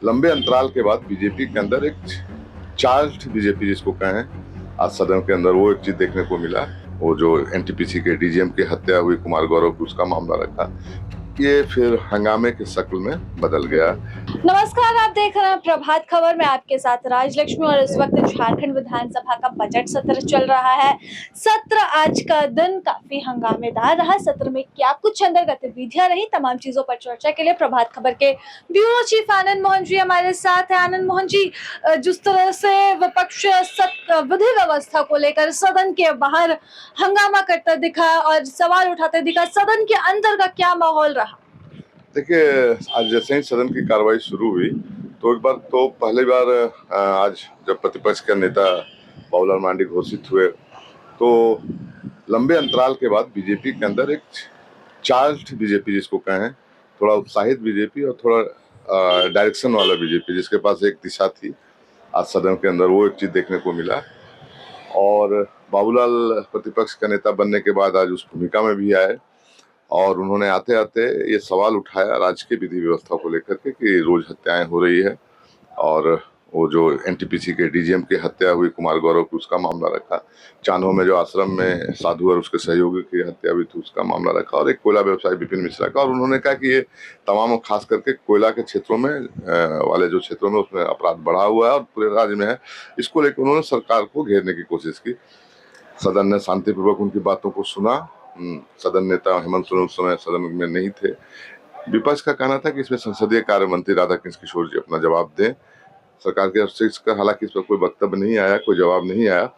लंबे अंतराल के बाद बीजेपी के अंदर एक चार्ज्ड बीजेपी जिसको कहें, आज सदन के अंदर वो एक चीज देखने को मिला। वो जो एनटीपीसी के डीजीएम की हत्या हुई कुमार गौरव की, उसका मामला रखा, ये फिर हंगामे की शक्ल में बदल गया। नमस्कार, आप देख रहे हैं प्रभात खबर में आपके साथ राजलक्ष्मी। और इस वक्त झारखंड विधानसभा का बजट सत्र चल रहा है। सत्र आज का दिन काफी हंगामेदार रहा। सत्र में क्या कुछ अंदर गतिविधियां रही, तमाम चीजों पर चर्चा के लिए प्रभात खबर के ब्यूरो चीफ आनंद मोहन जी हमारे साथ है। आनंद मोहन जी, जिस तरह से विपक्ष विधि व्यवस्था को लेकर सदन के बाहर हंगामा करता दिखा और सवाल उठाते दिखा, सदन के अंदर का क्या माहौल रहा? देखिए, आज जैसे ही सदन की कार्रवाई शुरू हुई तो एक बार तो पहली बार आज जब प्रतिपक्ष के नेता बाबूलाल मरांडी घोषित हुए तो लंबे अंतराल के बाद बीजेपी के अंदर एक चार्ज्ड बीजेपी जिसको कहें, थोड़ा उत्साहित बीजेपी और थोड़ा डायरेक्शन वाला बीजेपी, जिसके पास एक दिशा थी, आज सदन के अंदर वो एक चीज देखने को मिला। और बाबूलाल प्रतिपक्ष का नेता बनने के बाद आज उस भूमिका में भी आए और उन्होंने आते आते ये सवाल उठाया राज्य की विधि व्यवस्था को लेकर के कि रोज हत्याएं हो रही है, और वो जो एनटीपीसी के डीजीएम की हत्या हुई कुमार गौरव की, उसका मामला रखा। चान्हो में जो आश्रम में साधु और उसके सहयोगी की हत्या हुई थी, उसका मामला रखा, और एक कोयला व्यवसायी विपिन मिश्रा का। और उन्होंने कहा कि ये तमाम, खास करके कोयला के क्षेत्रों में वाले जो क्षेत्रों में, उसमें अपराध बढ़ा हुआ है और पूरे राज्य में है। इसको लेकर उन्होंने सरकार को घेरने की कोशिश की। सदन ने शांतिपूर्वक उनकी बातों को सुना। सदन नेता हेमंत सोरेन उस समय सदन में नहीं थे। विपक्ष का कहना था कि इसमें संसदीय कार्य मंत्री राधाकृष्ण किशोर जी अपना जवाब दें। सरकार की तरफ से इसका हालांकि इस पर कोई वक्तव्य नहीं आया, कोई जवाब नहीं आया,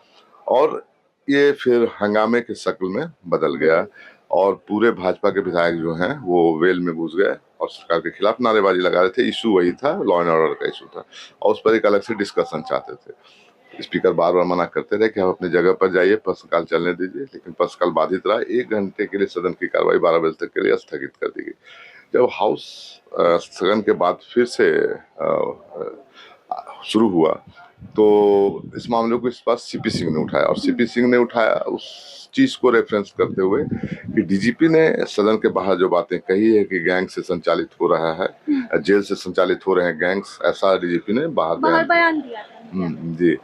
और ये फिर हंगामे की शक्ल में बदल गया। और पूरे भाजपा के विधायक जो हैं वो वेल में घुस गए और सरकार के खिलाफ नारेबाजी लगा रहे थे। इशू वही था, लॉ एंड ऑर्डर का इशू था, और उस पर एक अलग से डिस्कशन चाहते थे। स्पीकर बार बार मना करते रहे कि आप अपनी जगह पर जाइए, प्रश्नकाल चलने दीजिए, लेकिन प्रश्नकाल बाधित रहा। 1 घंटे के लिए सदन की कार्रवाई 12 बजे तक के लिए स्थगित कर दी गई। जब हाउस स्थगन के बाद फिर से शुरू हुआ तो इस मामले को इस बार सीपी सिंह ने उठाया, और सीपी सिंह ने उठाया उस चीज को रेफरेंस करते हुए कि डीजीपी ने सदन के बाहर जो बातें कही है कि गैंग से संचालित हो रहा है, जेल से संचालित हो रहे हैं गैंग्स, ऐसा डीजीपी ने बाहर बयान दिया था। जी।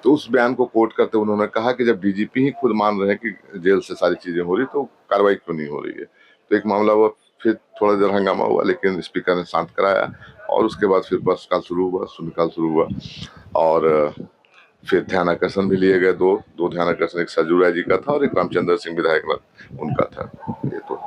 तो उस बयान को कोट करते हुए उन्होंने कहा कि जब डीजीपी ही खुद मान रहे हैं कि जेल से सारी चीजें हो रही, तो कार्रवाई क्यों नहीं हो रही है। तो एक मामला हुआ, फिर थोड़ा देर हंगामा हुआ, लेकिन स्पीकर ने शांत कराया, और उसके बाद फिर प्रश्नकाल शुरू हुआ, शून्यकाल शुरू हुआ, और फिर ध्यानाकर्षण भी लिए गए। दो ध्यानाकर्षण, एक सरजू राय जी का था और एक रामचंद्र सिंह विधायक उनका था। ये तो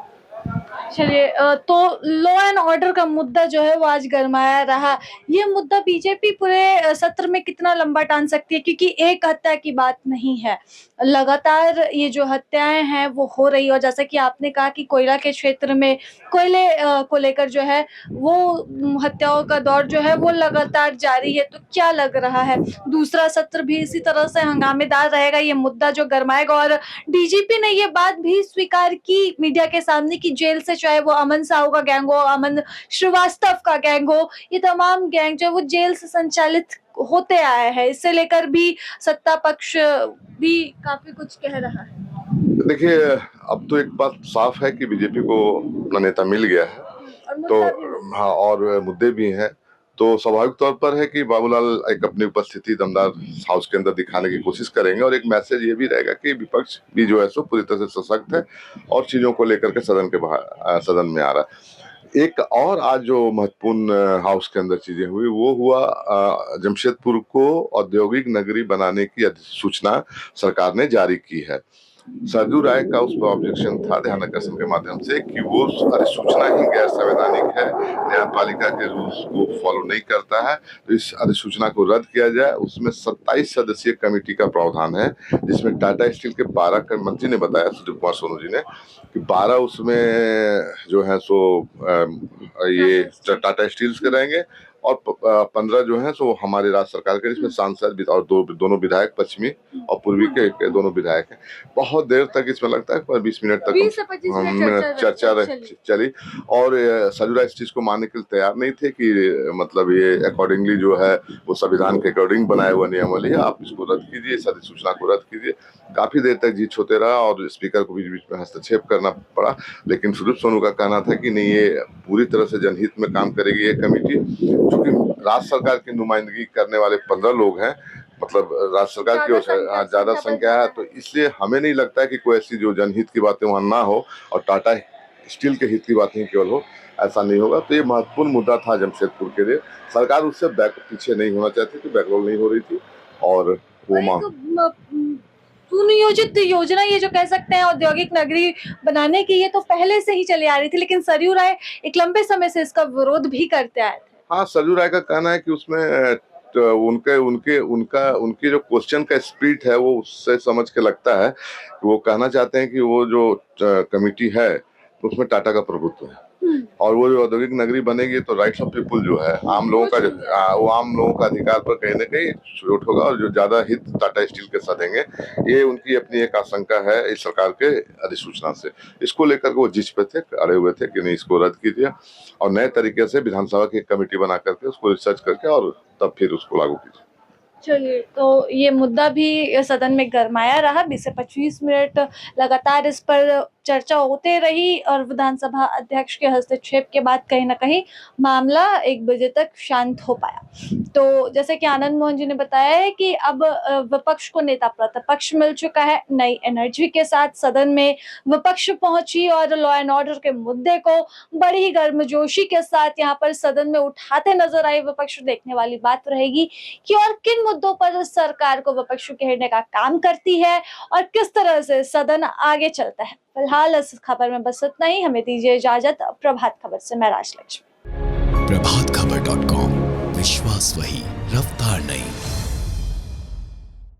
चलिए, तो लॉ एंड ऑर्डर का मुद्दा जो है वो आज गरमाया रहा। ये मुद्दा बीजेपी पूरे सत्र में कितना लंबा टान सकती है, क्योंकि एक हत्या की बात नहीं है, लगातार ये जो हत्याएं हैं वो हो रही है। और जैसा कि आपने कहा कि कोयला के क्षेत्र में कोयले को लेकर जो है वो हत्याओं का दौर जो है वो लगातार जारी है। तो क्या लग रहा है, दूसरा सत्र भी इसी तरह से हंगामेदार रहेगा, ये मुद्दा जो गरमाएगा? और डीजीपी ने ये बात भी स्वीकार की मीडिया के सामने कि जेल से, चाहे वो अमन साहू का गैंग हो, अमन श्रीवास्तव का गैंग हो, ये तमाम गैंग जो है वो जेल से संचालित होते आए हैं। इससे लेकर भी सत्ता पक्ष भी काफी कुछ कह रहा है। देखिए, अब तो एक बात साफ है कि बीजेपी को अपना नेता मिल गया है, तो हाँ, और मुद्दे भी हैं। तो स्वाभाविक तौर पर है कि बाबूलाल एक अपनी उपस्थिति दमदार हाउस के अंदर दिखाने की कोशिश करेंगे, और एक मैसेज ये भी रहेगा कि विपक्ष भी जो है सो पूरी तरह से सशक्त है और चीजों को लेकर के सदन के बाहर, सदन में आ रहा है। एक और आज जो महत्वपूर्ण हाउस के अंदर चीजें हुई वो हुआ, जमशेदपुर को औद्योगिक नगरी बनाने की अधिसूचना सरकार ने जारी की है। सरजू राय का उस पर ऑब्जेक्शन था ध्यानाकर्षण के माध्यम से कि वो अधिसूचना ही गैर संवैधानिक है, न्यायपालिका के रूल्स को फॉलो नहीं करता है, तो इस अधिसूचना को रद्द किया जाए। उसमें 27 सदस्यीय कमेटी का प्रावधान है, जिसमें टाटा स्टील के 12 मंत्री ने बताया, सुशील कुमार सोनू जी ने, कि 12 उसमें जो है सो ये टाटा स्टील्स के रहेंगे, और 15 जो है सो हमारे राज्य सरकार के, जिसमें सांसद और दोनों विधायक, पश्चिमी और पूर्वी के दोनों विधायक हैं। बहुत देर तक इसमें लगता है पर 20 मिनट तक 20 से 25 मिनट चर्चा चली, और सरजू इस चीज को मानने के लिए तैयार नहीं थे कि मतलब ये अकॉर्डिंगली जो है वो संविधान के अकॉर्डिंग बनाया हुआ नियमावली है, आप इसको रद्द कीजिए, इस अधिसूचना को रद्द कीजिए। काफी देर तक जीत होते रहा और स्पीकर को बीच बीच में हस्तक्षेप करना पड़ा, लेकिन सुदीप सोनू का कहना था कि नहीं, ये पूरी तरह से जनहित में काम करेगी ये कमेटी, चूंकि राज्य सरकार की नुमाइंदगी करने वाले 15 लोग हैं, मतलब राज्य सरकार की ओर से ज्यादा संख्या है, तो इसलिए हमें नहीं लगता है कि कोई ऐसी जो जनहित की बातें वहां ना हो और टाटा स्टील के हित की बातें ही केवल हो, ऐसा नहीं होगा। तो ये महत्वपूर्ण मुद्दा था जमशेदपुर के लिए। सरकार उससे पीछे नहीं होना चाहती थी, बैकरोल नहीं हो रही थी, और वो सुनियोजित योजना ये जो कह सकते हैं औद्योगिक नगरी बनाने की, ये तो पहले से ही चली आ रही थी, लेकिन सरयू राय एक लंबे समय से इसका विरोध भी करते आए थे। हाँ, सरयू राय का कहना है कि उसमें तो उनकी जो क्वेश्चन का स्पिरिट है वो उससे समझ के लगता है कि वो कहना चाहते हैं कि वो जो कमेटी है उसमें टाटा का प्रभुत्व है, और वो जो औद्योगिक नगरी बनेगी तो राइट्स ऑफ पीपुल जो है, आम लोगों का वो आम लोगों का अधिकार पर कहीं ना कहीं चोट होगा, और जो ज्यादा हित टाटा स्टील के साथ देंगे, ये उनकी अपनी एक आशंका है इस सरकार के अधिसूचना से। इसको लेकर वो जिस पे थे, अड़े हुए थे कि नहीं इसको रद्द कीजिए और नए तरीके से विधानसभा की एक कमेटी बना करके उसको रिसर्च करके और तब फिर उसको लागू कीजिए। चलिए, तो ये मुद्दा भी सदन में गरमाया रहा। 20 से 25 मिनट लगातार इस पर चर्चा होते रही और विधानसभा अध्यक्ष के हस्तक्षेप के बाद कहीं ना कहीं मामला 1 बजे तक शांत हो पाया। तो जैसे कि आनंद मोहन जी ने बताया है कि अब विपक्ष को नेता प्रतिपक्ष मिल चुका है। नई एनर्जी के साथ सदन में विपक्ष पहुंची और लॉ एंड ऑर्डर के मुद्दे को बड़ी ही गर्मजोशी के साथ यहाँ पर सदन में उठाते नजर आए विपक्ष। देखने वाली बात रहेगी कि और किन मुद्दों पर सरकार को विपक्ष घेरने का काम करती है और किस तरह से सदन आगे चलता है। फिलहाल इस खबर में बस इतना ही। हमें दीजिए इजाजत। प्रभात खबर से मैं राजलक्ष्मी। प्रभातखबर.com, विश्वास वही।